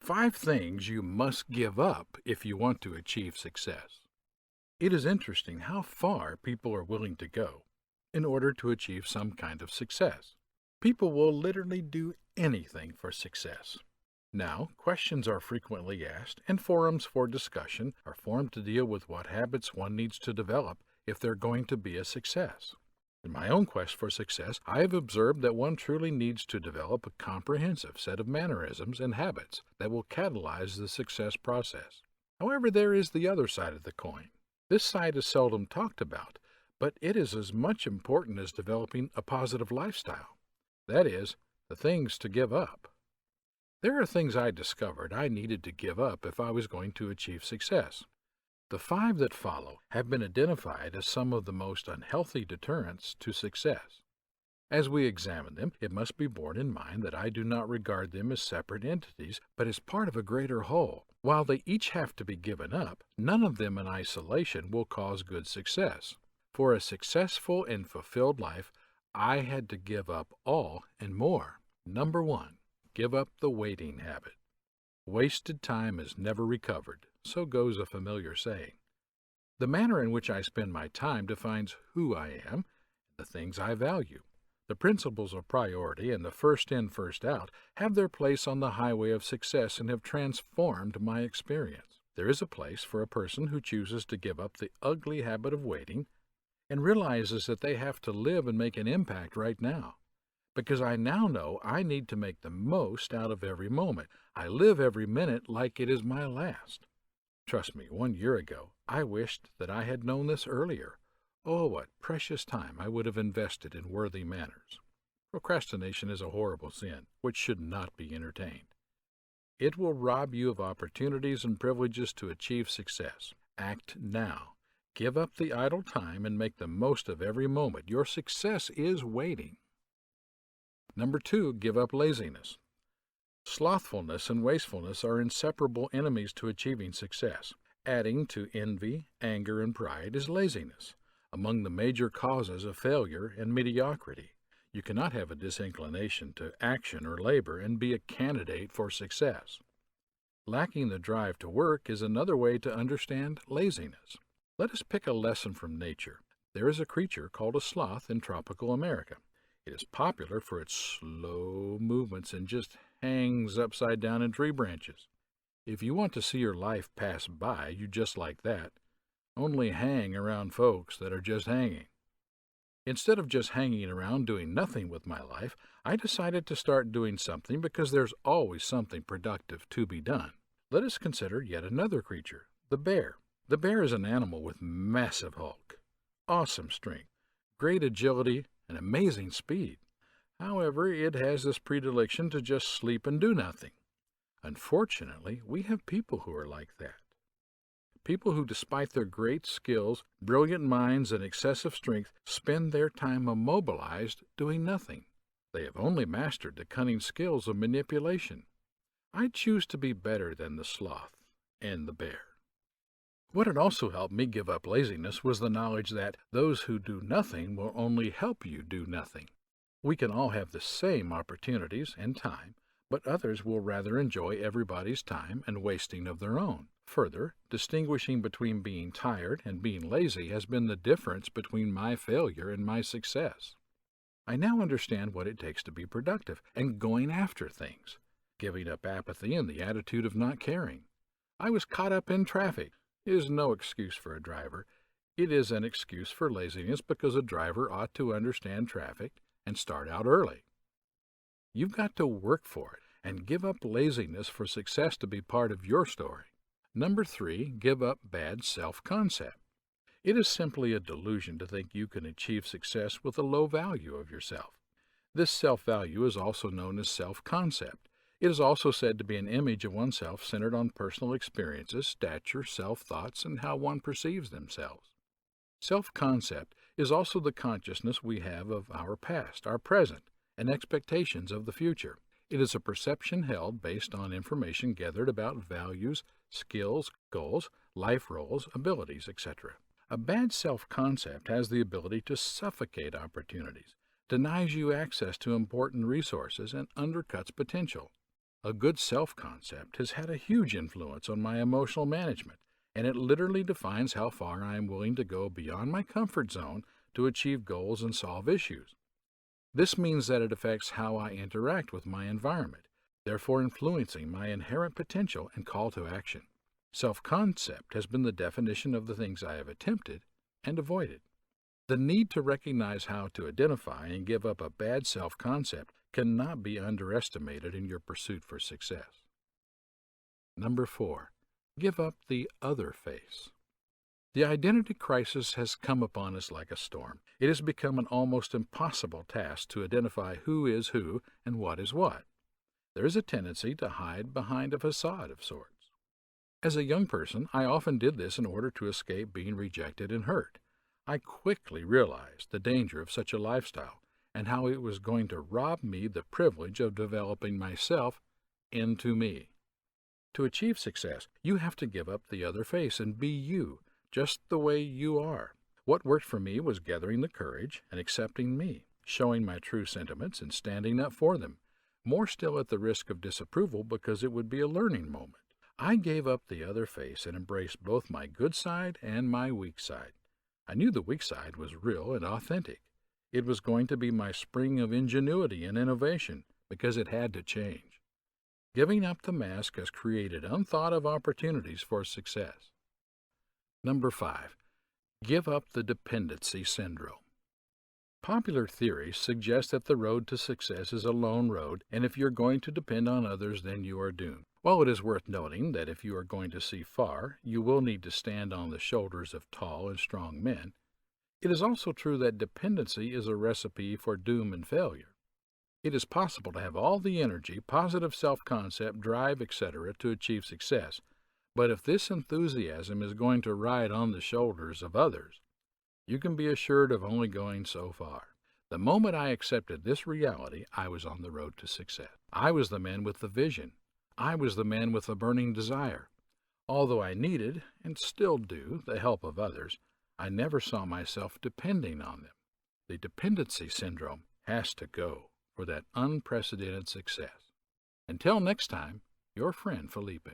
5 things you must give up if you want to achieve success. It is interesting how far people are willing to go in order to achieve some kind of success. People will literally do anything for success. Now, questions are frequently asked, and forums for discussion are formed to deal with what habits one needs to develop if they're going to be a success. In my own quest for success, I have observed that one truly needs to develop a comprehensive set of mannerisms and habits that will catalyze the success process. However, there is the other side of the coin. This side is seldom talked about, but it is as much important as developing a positive lifestyle. That is, the things to give up. There are things I discovered I needed to give up if I was going to achieve success. The 5 that follow have been identified as some of the most unhealthy deterrents to success. As we examine them, it must be borne in mind that I do not regard them as separate entities, but as part of a greater whole. While they each have to be given up, none of them in isolation will cause good success. For a successful and fulfilled life, I had to give up all and more. Number 1, give up the waiting habit. Wasted time is never recovered, so goes a familiar saying. The manner in which I spend my time defines who I am and the things I value. The principles of priority and the first in, first out have their place on the highway of success and have transformed my experience. There is a place for a person who chooses to give up the ugly habit of waiting and realizes that they have to live and make an impact right now. Because I now know I need to make the most out of every moment. I live every minute like it is my last. Trust me, 1 year ago, I wished that I had known this earlier. Oh, what precious time I would have invested in worthy manners. Procrastination is a horrible sin, which should not be entertained. It will rob you of opportunities and privileges to achieve success. Act now. Give up the idle time and make the most of every moment. Your success is waiting. Number 2, give up laziness. Slothfulness and wastefulness are inseparable enemies to achieving success. Adding to envy, anger, and pride is laziness, among the major causes of failure and mediocrity. You cannot have a disinclination to action or labor and be a candidate for success. Lacking the drive to work is another way to understand laziness. Let us pick a lesson from nature. There is a creature called a sloth in tropical America. It is popular for its slow movements and just hangs upside down in tree branches. If you want to see your life pass by you just like that, only hang around folks that are just hanging. Instead of just hanging around doing nothing with my life, I decided to start doing something because there's always something productive to be done. Let us consider yet another creature, the bear. The bear is an animal with massive hulk, awesome strength, great agility, and amazing speed. However, it has this predilection to just sleep and do nothing. Unfortunately, we have people who are like that. People who, despite their great skills, brilliant minds, and excessive strength, spend their time immobilized doing nothing. They have only mastered the cunning skills of manipulation. I choose to be better than the sloth and the bear. What had also helped me give up laziness was the knowledge that those who do nothing will only help you do nothing. We can all have the same opportunities and time, but others will rather enjoy everybody's time and wasting of their own. Further, distinguishing between being tired and being lazy has been the difference between my failure and my success. I now understand what it takes to be productive and going after things, giving up apathy and the attitude of not caring. I was caught up in traffic. It is no excuse for a driver. It is an excuse for laziness because a driver ought to understand traffic and start out early. You've got to work for it and give up laziness for success to be part of your story. Number 3, give up bad self-concept. It is simply a delusion to think you can achieve success with a low value of yourself. This self-value is also known as self-concept. It is also said to be an image of oneself centered on personal experiences, stature, self-thoughts, and how one perceives themselves. Self-concept is also the consciousness we have of our past, our present, and expectations of the future. It is a perception held based on information gathered about values, skills, goals, life roles, abilities, etc. A bad self-concept has the ability to suffocate opportunities, denies you access to important resources, and undercuts potential. A good self-concept has had a huge influence on my emotional management, and it literally defines how far I am willing to go beyond my comfort zone to achieve goals and solve issues. This means that it affects how I interact with my environment, therefore influencing my inherent potential and call to action. Self-concept has been the definition of the things I have attempted and avoided. The need to recognize how to identify and give up a bad self-concept cannot be underestimated in your pursuit for success. Number 4. Give up the other face. The identity crisis has come upon us like a storm. It has become an almost impossible task to identify who is who and what is what. There is a tendency to hide behind a facade of sorts. As a young person, I often did this in order to escape being rejected and hurt. I quickly realized the danger of such a lifestyle and how it was going to rob me the privilege of developing myself into me. To achieve success, you have to give up the other face and be you, just the way you are. What worked for me was gathering the courage and accepting me, showing my true sentiments and standing up for them, more still at the risk of disapproval because it would be a learning moment. I gave up the other face and embraced both my good side and my weak side. I knew the weak side was real and authentic. It was going to be my spring of ingenuity and innovation because it had to change. Giving up the mask has created unthought-of opportunities for success. Number 5. Give up the dependency syndrome. Popular theories suggest that the road to success is a lone road, and if you're going to depend on others, then you are doomed. While it is worth noting that if you are going to see far, you will need to stand on the shoulders of tall and strong men, it is also true that dependency is a recipe for doom and failure. It is possible to have all the energy, positive self-concept, drive, etc. to achieve success, but if this enthusiasm is going to ride on the shoulders of others, you can be assured of only going so far. The moment I accepted this reality, I was on the road to success. I was the man with the vision. I was the man with the burning desire. Although I needed, and still do, the help of others, I never saw myself depending on them. The dependency syndrome has to go for that unprecedented success. Until next time, your friend Felipe.